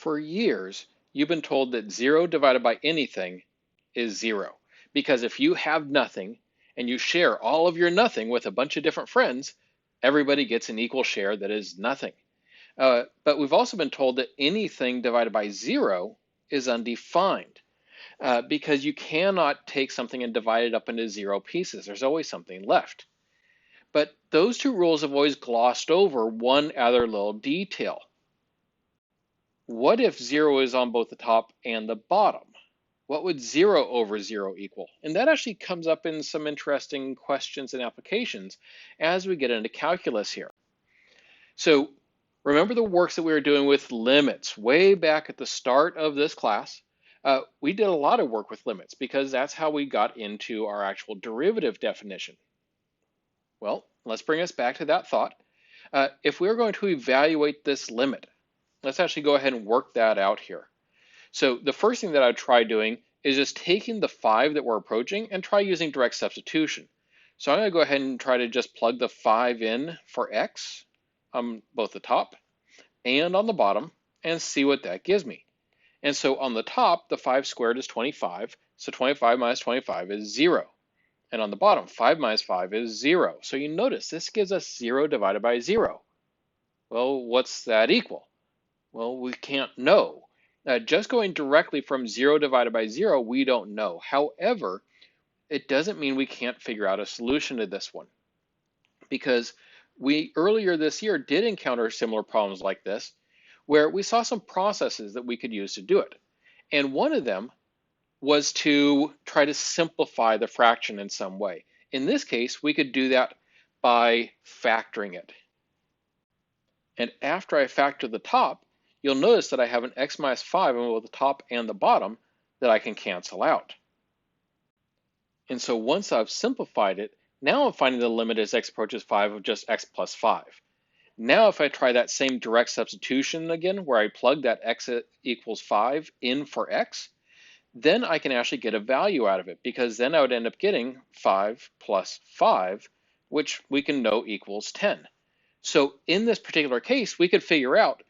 For years, you've been told that 0 divided by anything is 0. Because if you have nothing and you share all of your nothing with a bunch of different friends, everybody gets an equal share that is nothing. But we've also been told that anything divided by 0 is undefined. Because you cannot take something and divide it up into 0 pieces. There's always something left. But those two rules have always glossed over one other little detail. What if 0 is on both the top and the bottom? What would 0 over 0 equal? And that actually comes up in some interesting questions and applications as we get into calculus here. So remember the works that we were doing with limits way back at the start of this class? We did a lot of work with limits because that's how we got into our actual derivative definition. Well, let's bring us back to that thought. If we're going to evaluate this limit, let's actually go ahead and work that out here. So the first thing that I'd try doing is just taking the 5 that we're approaching and try using direct substitution. So I'm going to go ahead and try to just plug the 5 in for x on both the top and on the bottom and see what that gives me. And so on the top, the 5 squared is 25. So 25 minus 25 is 0. And on the bottom, 5 minus 5 is 0. So you notice this gives us 0 divided by 0. Well, what's that equal? Well, we can't know. Just going directly from 0 divided by 0, we don't know. However, it doesn't mean we can't figure out a solution to this one. Because we earlier this year did encounter similar problems like this, where we saw some processes that we could use to do it. And one of them was to try to simplify the fraction in some way. In this case, we could do that by factoring it. And after I factor the top, you'll notice that I have an x minus 5 on both the top and the bottom that I can cancel out. And so once I've simplified it, now I'm finding the limit as x approaches 5 of just x plus 5. Now if I try that same direct substitution again, where I plug that x equals 5 in for x, then I can actually get a value out of it, because then I would end up getting 5 plus 5, which we can know equals 10. So in this particular case, we could figure out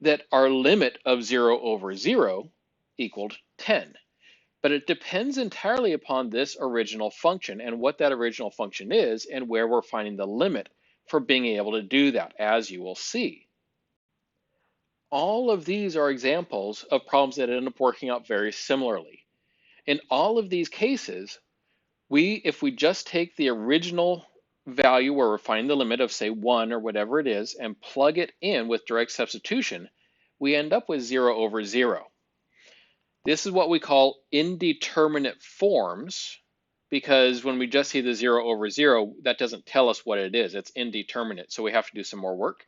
that our limit of 0 over 0 equaled 10. But it depends entirely upon this original function and what that original function is and where we're finding the limit for being able to do that, as you will see. All of these are examples of problems that end up working out very similarly. In all of these cases, if we just take the original value where we're finding the limit of, say, 1 or whatever it is, and plug it in with direct substitution, we end up with 0 over 0. This is what we call indeterminate forms, because when we just see the 0 over 0, that doesn't tell us what it is. It's indeterminate, so we have to do some more work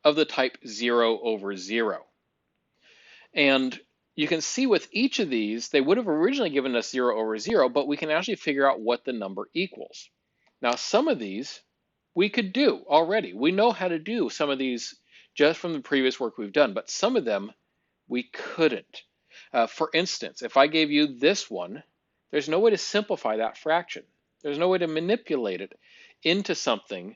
of the type 0 over 0. And you can see with each of these, they would have originally given us 0 over 0, but we can actually figure out what the number equals. Now, some of these we could do already. We know how to do some of these just from the previous work we've done, but some of them we couldn't. For instance, if I gave you this one, there's no way to simplify that fraction. There's no way to manipulate it into something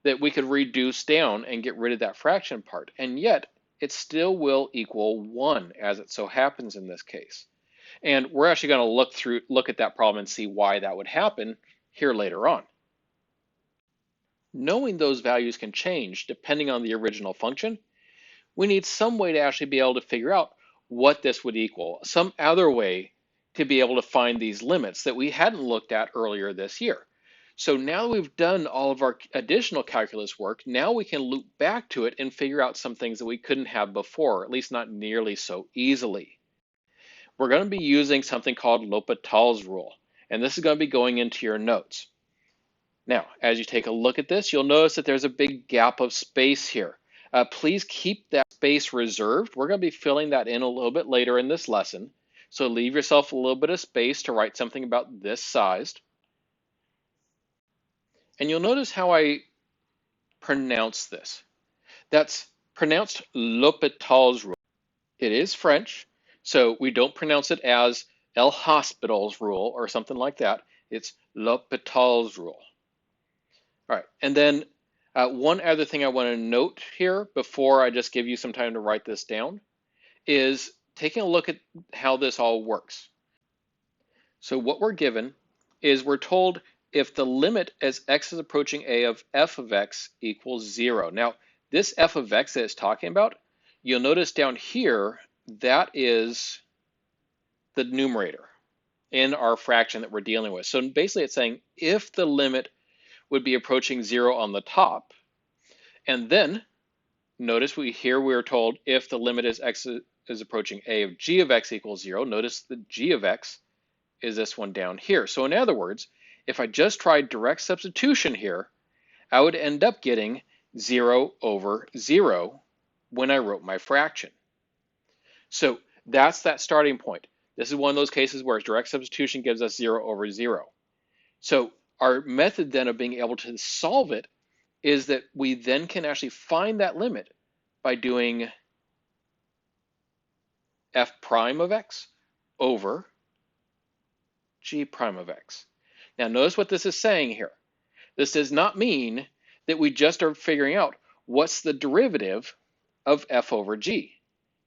that we could reduce down and get rid of that fraction part. And yet, it still will equal 1, as it so happens in this case. And we're actually going to look at that problem and see why that would happen here later on. Knowing those values can change depending on the original function, we need some way to actually be able to figure out what this would equal, some other way to be able to find these limits that we hadn't looked at earlier this year. So now that we've done all of our additional calculus work, now we can loop back to it and figure out some things that we couldn't have before, at least not nearly so easily. We're going to be using something called L'Hopital's rule, and this is going to be going into your notes. Now, as you take a look at this, you'll notice that there's a big gap of space here. Please keep that space reserved. We're going to be filling that in a little bit later in this lesson. So leave yourself a little bit of space to write something about this sized. And you'll notice how I pronounce this. That's pronounced L'Hopital's rule. It is French, so we don't pronounce it as El Hospital's rule or something like that. It's L'Hopital's rule. All right, and then one other thing I want to note here before I just give you some time to write this down is taking a look at how this all works. So what we're given is we're told if the limit as x is approaching a of f of x equals 0. Now, this f of x that it's talking about, you'll notice down here, that is the numerator in our fraction that we're dealing with. So basically it's saying if the limit would be approaching 0 on the top, and then notice we're told if the limit as x is approaching a of g of x equals 0, notice the g of x is this one down here. So in other words, if I just tried direct substitution here, I would end up getting 0 over 0 when I wrote my fraction. So that's that starting point. This is one of those cases where direct substitution gives us 0 over 0. So our method then of being able to solve it is that we then can actually find that limit by doing f prime of x over g prime of x. Now notice what this is saying here. This does not mean that we just are figuring out what's the derivative of f over g.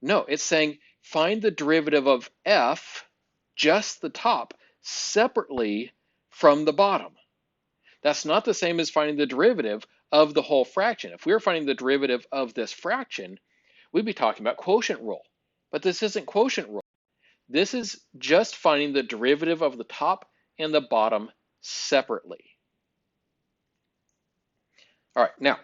No, it's saying find the derivative of f, just the top, separately from the bottom. That's not the same as finding the derivative of the whole fraction. If we were finding the derivative of this fraction, we'd be talking about quotient rule. But this isn't quotient rule. This is just finding the derivative of the top and the bottom separately. All right, now,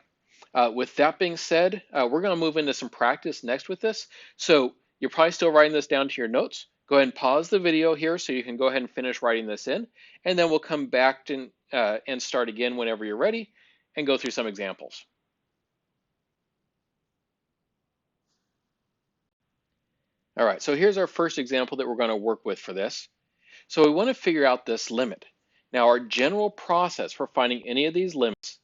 with that being said, we're going to move into some practice next with this. So you're probably still writing this down to your notes. Go ahead and pause the video here so you can go ahead and finish writing this in, and then we'll come back to, and start again whenever you're ready and go through some examples. All right, so here's our first example that we're going to work with for this. So we want to figure out this limit. Now, our general process for finding any of these limits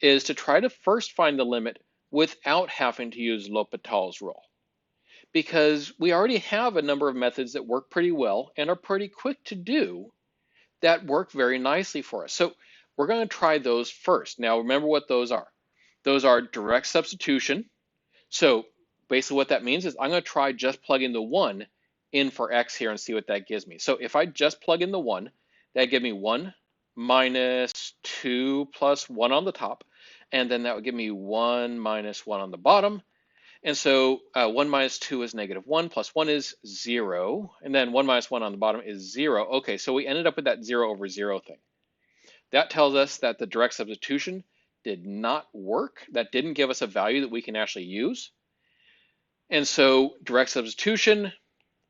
is to try to first find the limit without having to use L'Hopital's rule, because we already have a number of methods that work pretty well and are pretty quick to do that work very nicely for us. So we're going to try those first. Now, remember what those are. Those are direct substitution. So basically what that means is I'm going to try just plugging the 1 in for x here and see what that gives me. So if I just plug in the 1, that gives me 1 minus 2 plus 1 on the top, and then that would give me 1 minus 1 on the bottom. And so 1 minus 2 is negative 1, plus 1 is 0, and then 1 minus 1 on the bottom is 0. Okay, so we ended up with that 0 over 0 thing. That tells us that the direct substitution did not work. That didn't give us a value that we can actually use. And so direct substitution,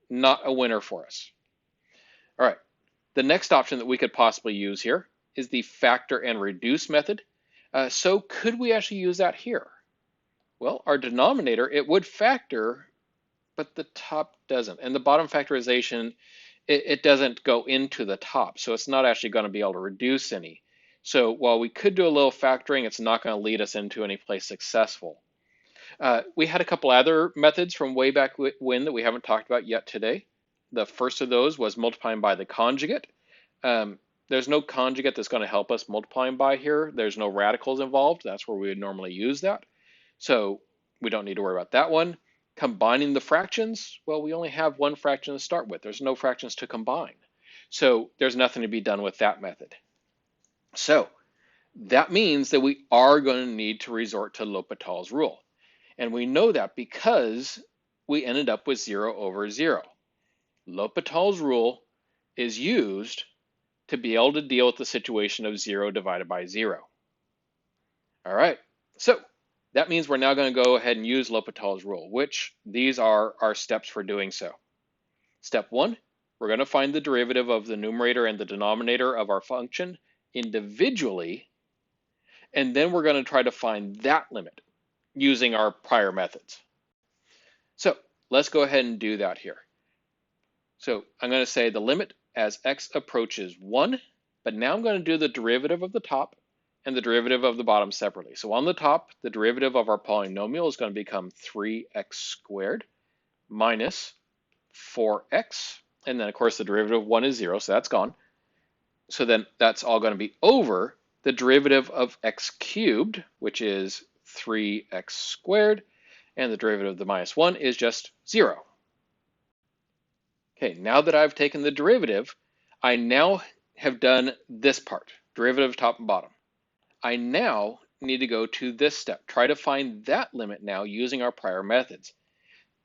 not a winner for us. All right, the next option that we could possibly use here is the factor and reduce method. So could we actually use that here? Well, our denominator, it would factor, but the top doesn't. And the bottom factorization, it doesn't go into the top. So it's not actually going to be able to reduce any. So while we could do a little factoring, it's not going to lead us into any place successful. We had a couple other methods from way back when that we haven't talked about yet today. The first of those was multiplying by the conjugate. There's no conjugate that's going to help us multiplying by here. There's no radicals involved. That's where we would normally use that. So we don't need to worry about that one. Combining the fractions, well, we only have one fraction to start with. There's no fractions to combine. So there's nothing to be done with that method. So that means that we are going to need to resort to L'Hopital's rule. And we know that because we ended up with 0 over 0. L'Hopital's rule is used to be able to deal with the situation of 0 divided by 0. All right, so that means we're now going to go ahead and use L'Hopital's rule, which these are our steps for doing so. Step 1, we're going to find the derivative of the numerator and the denominator of our function individually, and then we're going to try to find that limit using our prior methods. So let's go ahead and do that here. So I'm going to say the limit as x approaches 1, but now I'm going to do the derivative of the top and the derivative of the bottom separately. So on the top, the derivative of our polynomial is going to become 3x squared minus 4x, and then of course the derivative of 1 is 0, so that's gone. So then that's all going to be over the derivative of x cubed, which is 3x squared, and the derivative of the minus 1 is just 0. Okay, now that I've taken the derivative, I now have done this part, derivative top and bottom. I now need to go to this step, try to find that limit now using our prior methods.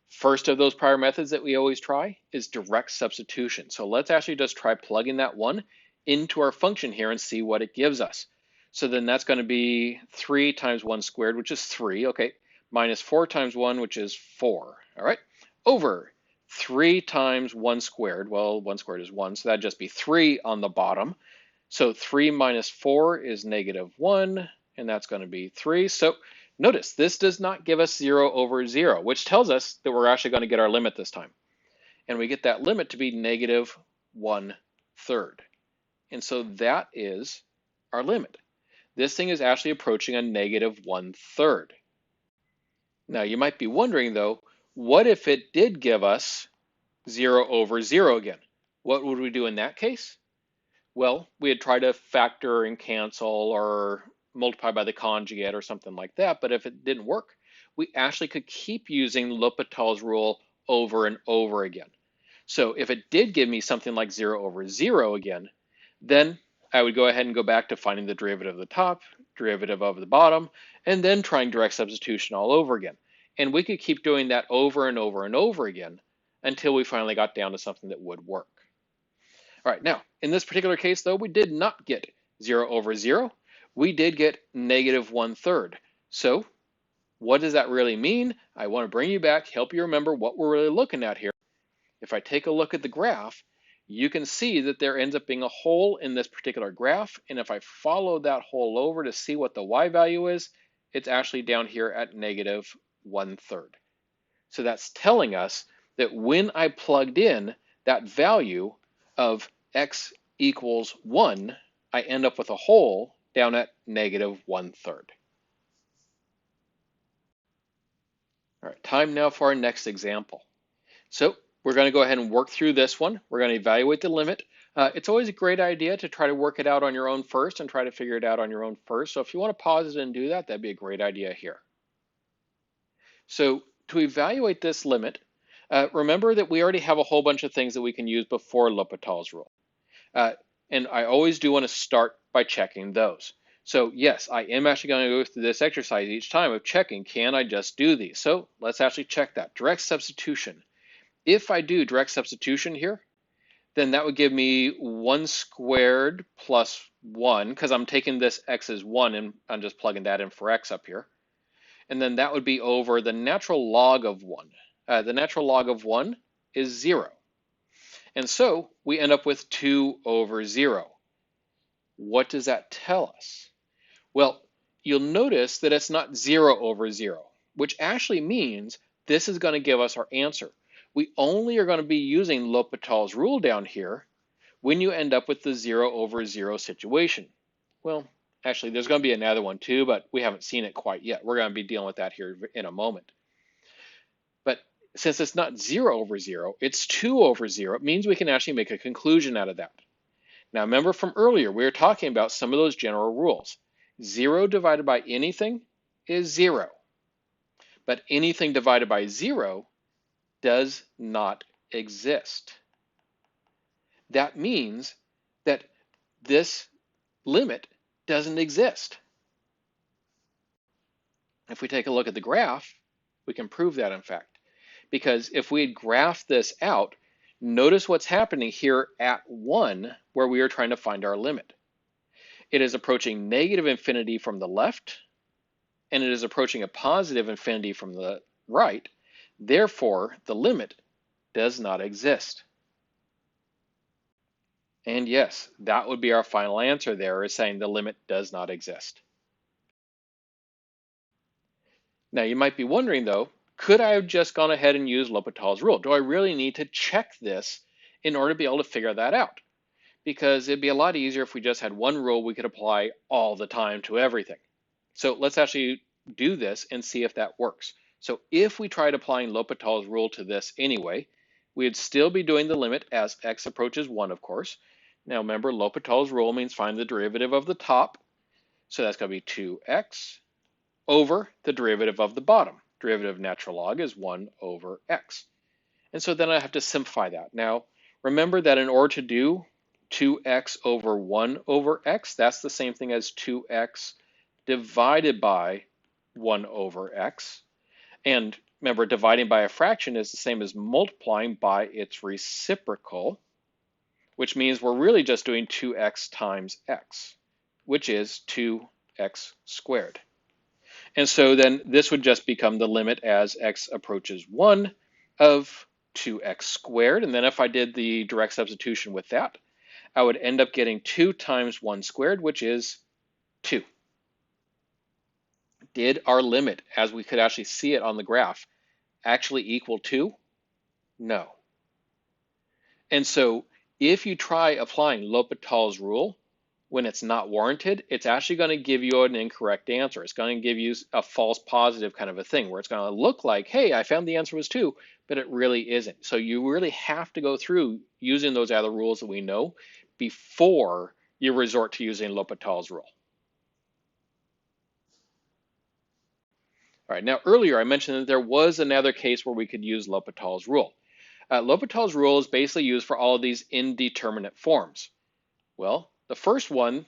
First of those prior methods that we always try is direct substitution. So let's actually just try plugging that one into our function here and see what it gives us. So then that's going to be 3 times 1 squared, which is 3, okay, minus 4 times 1, which is 4, all right, over 3 times 1 squared, well, 1 squared is 1, so that'd just be 3 on the bottom. So 3 minus 4 is negative 1, and that's going to be 3. So notice this does not give us 0 over 0, which tells us that we're actually going to get our limit this time. And we get that limit to be negative 1/3. And so that is our limit. This thing is actually approaching a negative 1/3. Now you might be wondering though, what if it did give us 0 over 0 again? What would we do in that case? Well, we'd try to factor and cancel or multiply by the conjugate or something like that. But if it didn't work, we actually could keep using L'Hopital's rule over and over again. So if it did give me something like 0 over 0 again, then I would go ahead and go back to finding the derivative of the top, derivative of the bottom, and then trying direct substitution all over again. And we could keep doing that over and over and over again until we finally got down to something that would work. All right, now, in this particular case, though, we did not get 0 over 0. We did get negative 1/3. So what does that really mean? I want to bring you back, help you remember what we're really looking at here. If I take a look at the graph, you can see that there ends up being a hole in this particular graph. And if I follow that hole over to see what the y value is, it's actually down here at negative 1/3. So that's telling us that when I plugged in that value of x equals 1, I end up with a hole down at negative 1/3. All right, time now for our next example. So we're going to go ahead and work through this one. We're going to evaluate the limit. It's always a great idea to try to work it out on your own first and try to figure it out on your own first. So if you want to pause it and do that, that'd be a great idea here. So to evaluate this limit, remember that we already have a whole bunch of things that we can use before L'Hopital's rule. And I always do want to start by checking those. So yes, I am actually going to go through this exercise each time of checking, can I just do these? So let's actually check that. Direct substitution. If I do direct substitution here, then that would give me 1 squared plus 1, because I'm taking this x as 1 and I'm just plugging that in for x up here. And then that would be over the natural log of 1. The natural log of 1 is 0. And so we end up with 2 over 0. What does that tell us? Well, you'll notice that it's not 0 over 0, which actually means this is going to give us our answer. We only are going to be using L'Hopital's rule down here when you end up with the 0 over 0 situation. Well, actually, there's going to be another one too, but we haven't seen it quite yet. We're going to be dealing with that here in a moment. But since it's not 0 over 0, it's 2 over 0. It means we can actually make a conclusion out of that. Now, remember from earlier, we were talking about some of those general rules. 0 divided by anything is 0. But anything divided by 0 does not exist. That means that this limit doesn't exist. If we take a look at the graph, we can prove that in fact. Because if we had graphed this out, notice what's happening here at 1, where we are trying to find our limit. It is approaching negative infinity from the left, and it is approaching a positive infinity from the right. Therefore, the limit does not exist. And yes, that would be our final answer there, is saying the limit does not exist. Now, you might be wondering, though, could I have just gone ahead and used L'Hopital's rule? Do I really need to check this in order to be able to figure that out? Because it'd be a lot easier if we just had one rule we could apply all the time to everything. So let's actually do this and see if that works. So if we tried applying L'Hopital's rule to this anyway, we'd still be doing the limit as x approaches 1, of course. Now remember, L'Hopital's rule means find the derivative of the top. So that's going to be 2x over the derivative of the bottom. Derivative of natural log is 1 over x. And so then I have to simplify that. Now, remember that in order to do 2x over 1 over x, that's the same thing as 2x divided by 1 over x. And remember, dividing by a fraction is the same as multiplying by its reciprocal, which means we're really just doing 2x times x, which is 2x squared. And so then this would just become the limit as x approaches 1 of 2x squared. And then if I did the direct substitution with that, I would end up getting 2 times 1 squared, which is 2. Did our limit, as we could actually see it on the graph, actually equal 2? No. And so if you try applying L'Hopital's rule when it's not warranted, it's actually going to give you an incorrect answer. It's going to give you a false positive kind of a thing where it's going to look like, hey, I found the answer was 2, but it really isn't. So you really have to go through using those other rules that we know before you resort to using L'Hopital's rule. All right, now earlier I mentioned that there was another case where we could use L'Hopital's rule. L'Hopital's rule is basically used for all of these indeterminate forms. Well, the first one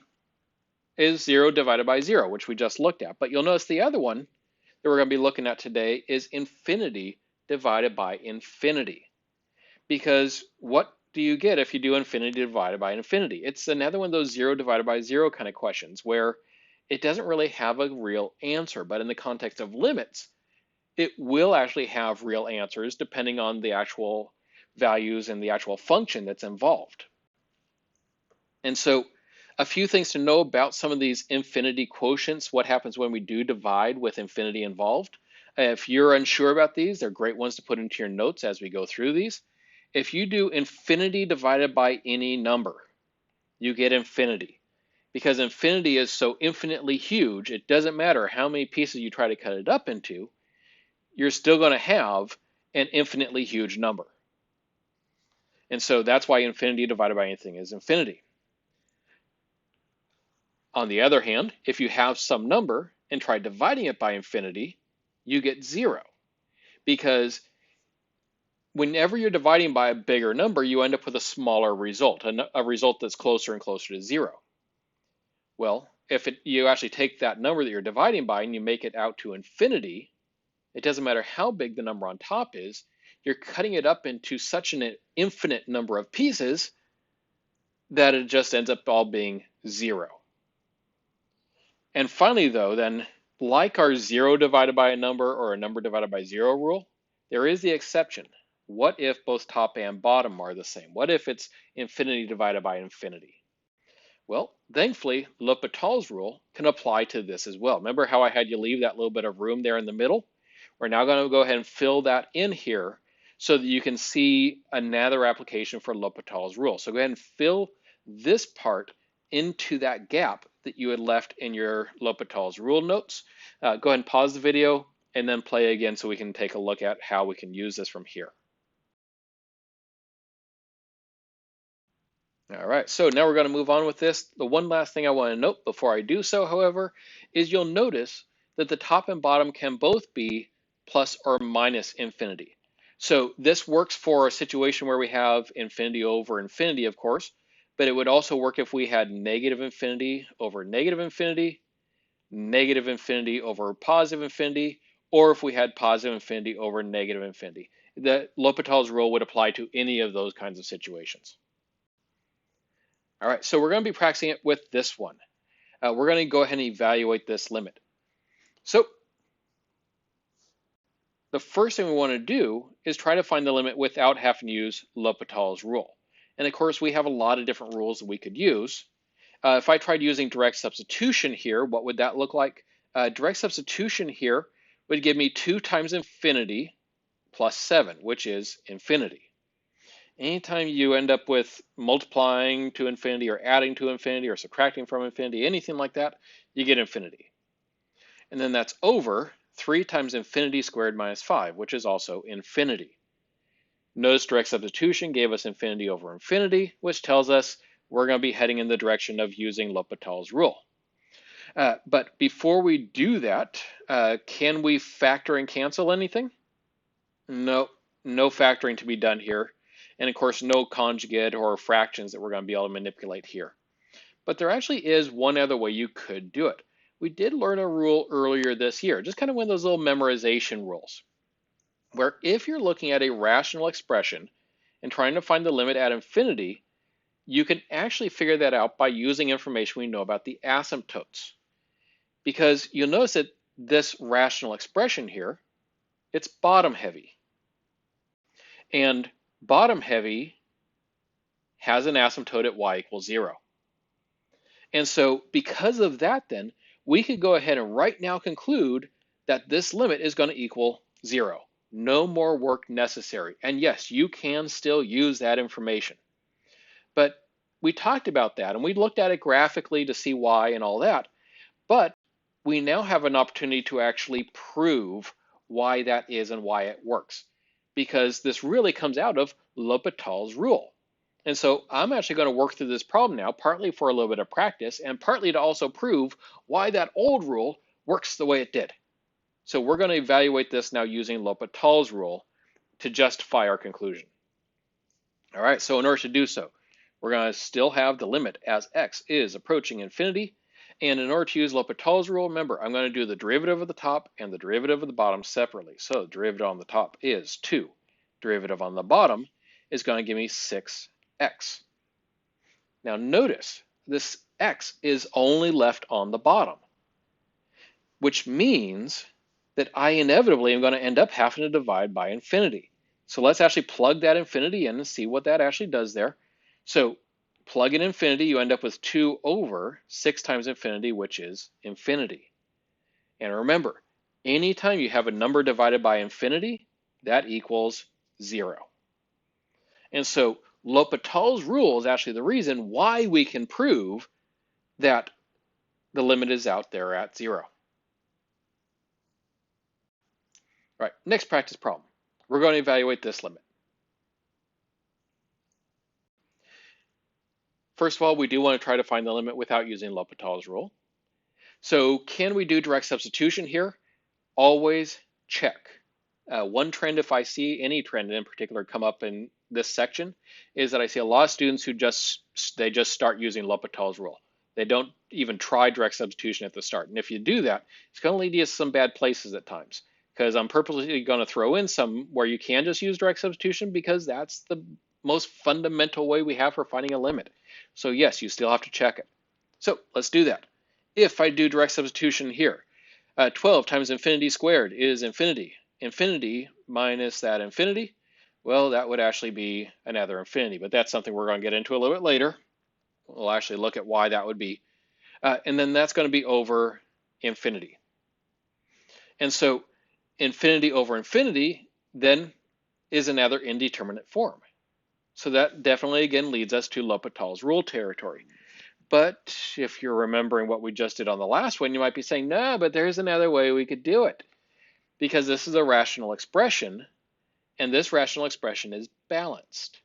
is 0 divided by 0, which we just looked at. But you'll notice the other one that we're going to be looking at today is infinity divided by infinity. Because what do you get if you do infinity divided by infinity? It's another one of those 0 divided by 0 kind of questions where it doesn't really have a real answer. But in the context of limits, it will actually have real answers depending on the actual values and the actual function that's involved. And so a few things to know about some of these infinity quotients, what happens when we do divide with infinity involved. If you're unsure about these, they're great ones to put into your notes as we go through these. If you do infinity divided by any number, you get infinity. Because infinity is so infinitely huge, it doesn't matter how many pieces you try to cut it up into, you're still going to have an infinitely huge number. And so that's why infinity divided by anything is infinity. On the other hand, if you have some number and try dividing it by infinity, you get 0. Because whenever you're dividing by a bigger number, you end up with a smaller result, a result that's closer and closer to 0. Well, if you actually take that number that you're dividing by and you make it out to infinity, it doesn't matter how big the number on top is, you're cutting it up into such an infinite number of pieces that it just ends up all being 0. And finally, though, then, like our 0 divided by a number or a number divided by 0 rule, there is the exception. What if both top and bottom are the same? What if it's infinity divided by infinity? Well, thankfully, L'Hopital's rule can apply to this as well. Remember how I had you leave that little bit of room there in the middle? We're now going to go ahead and fill that in here so that you can see another application for L'Hopital's rule. So go ahead and fill this part into that gap that you had left in your L'Hopital's rule notes. Go ahead and pause the video and then play again so we can take a look at how we can use this from here. All right, so now we're going to move on with this. The one last thing I want to note before I do so, however, is you'll notice that the top and bottom can both be plus or minus infinity. So this works for a situation where we have infinity over infinity, of course, but it would also work if we had negative infinity over negative infinity over positive infinity, or if we had positive infinity over negative infinity. The L'Hopital's rule would apply to any of those kinds of situations. All right, so we're going to be practicing it with this one. We're going to go ahead and evaluate this limit. So the first thing we want to do is try to find the limit without having to use L'Hopital's rule. And of course, we have a lot of different rules that we could use. If I tried using direct substitution here, what would that look like? Direct substitution here would give me 2 times infinity plus 7, which is infinity. Anytime you end up with multiplying to infinity or adding to infinity or subtracting from infinity, anything like that, you get infinity. And then that's over 3 times infinity squared minus 5, which is also infinity. Notice direct substitution gave us infinity over infinity, which tells us we're going to be heading in the direction of using L'Hopital's rule. But before we do that, can we factor and cancel anything? No, no factoring to be done here. And of course, no conjugate or fractions that we're going to be able to manipulate here. But there actually is one other way you could do it. We did learn a rule earlier this year, just kind of one of those little memorization rules, where if you're looking at a rational expression and trying to find the limit at infinity, you can actually figure that out by using information we know about the asymptotes. Because you'll notice that this rational expression here, it's bottom heavy. And bottom heavy has an asymptote at y equals 0. And so because of that, then, we could go ahead and right now conclude that this limit is going to equal 0. No more work necessary. And yes, you can still use that information. But we talked about that, and we looked at it graphically to see why and all that. But we now have an opportunity to actually prove why that is and why it works, because this really comes out of L'Hopital's rule. And so I'm actually going to work through this problem now, partly for a little bit of practice and partly to also prove why that old rule works the way it did. So we're going to evaluate this now using L'Hopital's rule to justify our conclusion. All right, so in order to do so, we're going to still have the limit as x is approaching infinity. And in order to use L'Hopital's rule, remember, I'm going to do the derivative of the top and the derivative of the bottom separately. So the derivative on the top is 2. Derivative on the bottom is going to give me 6x. Now notice, this x is only left on the bottom, which means that I inevitably am going to end up having to divide by infinity. So let's actually plug that infinity in and see what that actually does there. So plug in infinity, you end up with 2 over 6 times infinity, which is infinity. And remember, anytime you have a number divided by infinity, that equals 0. And so L'Hopital's rule is actually the reason why we can prove that the limit is out there at 0. All right, next practice problem. We're going to evaluate this limit. First of all, we do want to try to find the limit without using L'Hopital's rule. So can we do direct substitution here? Always check. One trend, if I see any trend in particular come up in this section, is that I see a lot of students who just start using L'Hopital's rule. They don't even try direct substitution at the start. And if you do that, it's going to lead you to some bad places at times, because I'm purposely going to throw in some where you can just use direct substitution, because that's the most fundamental way we have for finding a limit. So yes, you still have to check it. So let's do that. If I do direct substitution here, 12 times infinity squared is infinity. Infinity minus that infinity, well, that would actually be another infinity, but that's something we're going to get into a little bit later. We'll actually look at why that would be. And then that's going to be over infinity. And so infinity over infinity then is another indeterminate form. So that definitely, again, leads us to L'Hopital's rule territory. But if you're remembering what we just did on the last one, you might be saying, no, but there's another way we could do it. Because this is a rational expression, and this rational expression is balanced.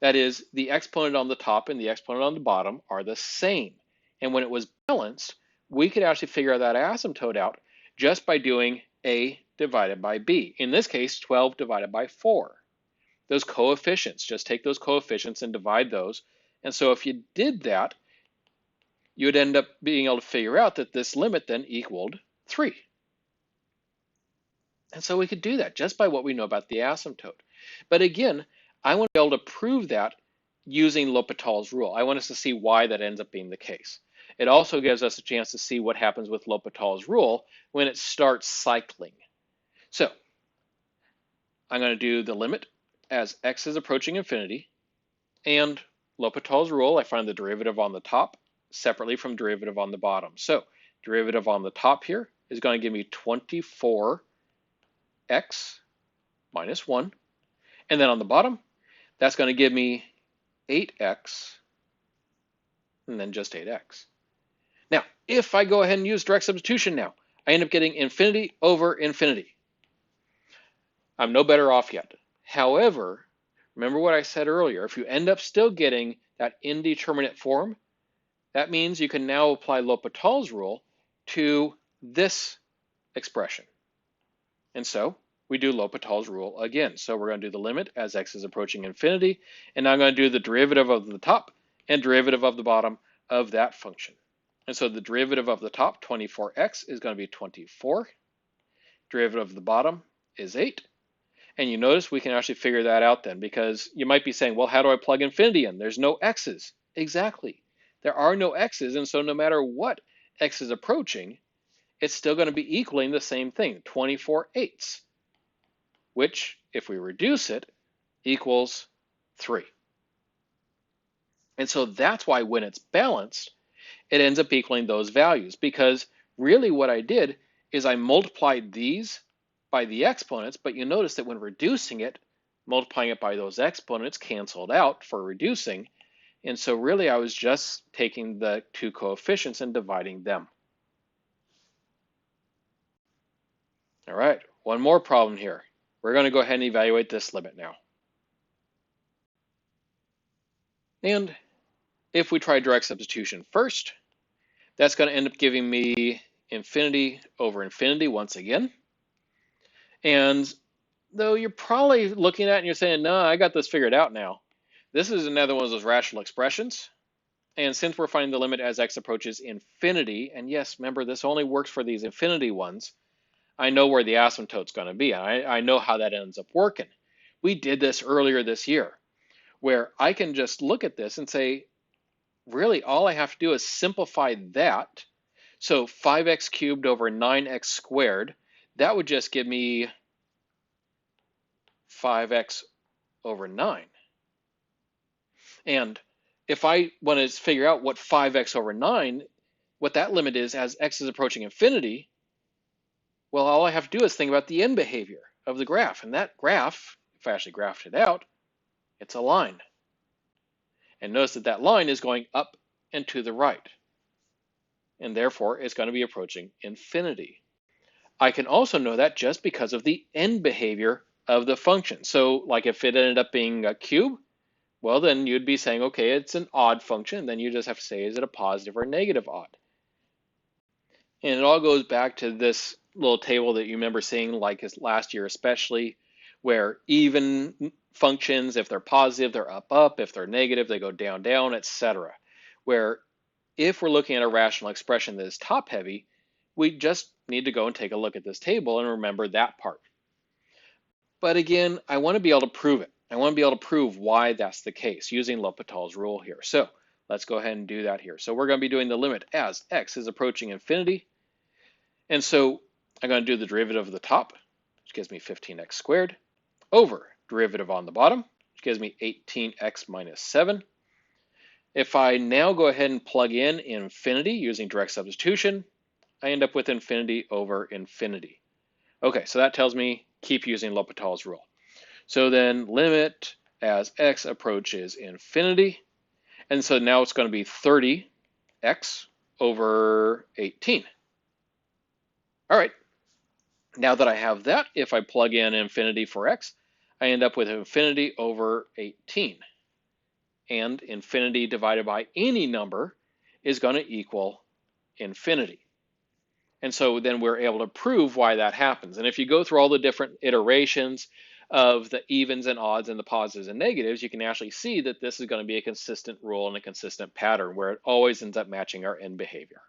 That is, the exponent on the top and the exponent on the bottom are the same. And when it was balanced, we could actually figure that asymptote out just by doing A divided by B. In this case, 12 divided by 4. Those coefficients, just take those coefficients and divide those. And so if you did that, you would end up being able to figure out that this limit then equaled 3. And so we could do that just by what we know about the asymptote. But again, I want to be able to prove that using L'Hopital's rule. I want us to see why that ends up being the case. It also gives us a chance to see what happens with L'Hopital's rule when it starts cycling. So I'm going to do the limit as x is approaching infinity, and L'Hopital's rule, I find the derivative on the top separately from derivative on the bottom. So derivative on the top here is going to give me 24x minus 1. And then on the bottom, that's going to give me 8x and then just 8x. Now, if I go ahead and use direct substitution now, I end up getting infinity over infinity. I'm no better off yet. However, remember what I said earlier, if you end up still getting that indeterminate form, that means you can now apply L'Hopital's rule to this expression. And so we do L'Hopital's rule again. So we're going to do the limit as x is approaching infinity, and now I'm going to do the derivative of the top and derivative of the bottom of that function. And so the derivative of the top, 24x, is going to be 24. Derivative of the bottom is 8. And you notice we can actually figure that out then, because you might be saying, well, how do I plug infinity in? There's no x's. Exactly. There are no x's, and so no matter what x is approaching, it's still going to be equaling the same thing, 24/8, which, if we reduce it, equals 3. And so that's why when it's balanced, it ends up equaling those values, because really what I did is I multiplied these by the exponents, but you notice that when reducing it, multiplying it by those exponents canceled out for reducing, and so really I was just taking the two coefficients and dividing them. All right, one more problem here. We're going to go ahead and evaluate this limit now. And if we try direct substitution first, that's going to end up giving me infinity over infinity once again. And though you're probably looking at it and you're saying, no, I got this figured out now. This is another one of those rational expressions. And since we're finding the limit as x approaches infinity, and yes, remember, this only works for these infinity ones, I know where the asymptote's going to be. I know how that ends up working. We did this earlier this year, where I can just look at this and say, really, all I have to do is simplify that. So 5x cubed over 9x squared, that would just give me 5x over 9. And if I want to figure out what 5x over 9, what that limit is as x is approaching infinity, well, all I have to do is think about the end behavior of the graph. And that graph, if I actually graphed it out, it's a line. And notice that that line is going up and to the right. And therefore, it's going to be approaching infinity. I can also know that just because of the end behavior of the function. So like if it ended up being a cube, well, then you'd be saying, okay, it's an odd function. Then you just have to say, is it a positive or negative odd? And it all goes back to this little table that you remember seeing like last year especially, where even functions, if they're positive, they're up, up. If they're negative, they go down, down, etc. Where if we're looking at a rational expression that is top heavy, we just need to go and take a look at this table and remember that part. But again, I want to be able to prove it. I want to be able to prove why that's the case using L'Hopital's rule here. So let's go ahead and do that here. So we're going to be doing the limit as x is approaching infinity. And so I'm going to do the derivative of the top, which gives me 15x squared, over derivative on the bottom, which gives me 18x minus 7. If I now go ahead and plug in infinity using direct substitution, I end up with infinity over infinity. Okay, so that tells me keep using L'Hopital's rule. So then limit as x approaches infinity. And so now it's going to be 30x over 18. All right, now that I have that, if I plug in infinity for x, I end up with infinity over 18. And infinity divided by any number is going to equal infinity. And so then we're able to prove why that happens. And if you go through all the different iterations of the evens and odds and the positives and negatives, you can actually see that this is going to be a consistent rule and a consistent pattern where it always ends up matching our end behavior.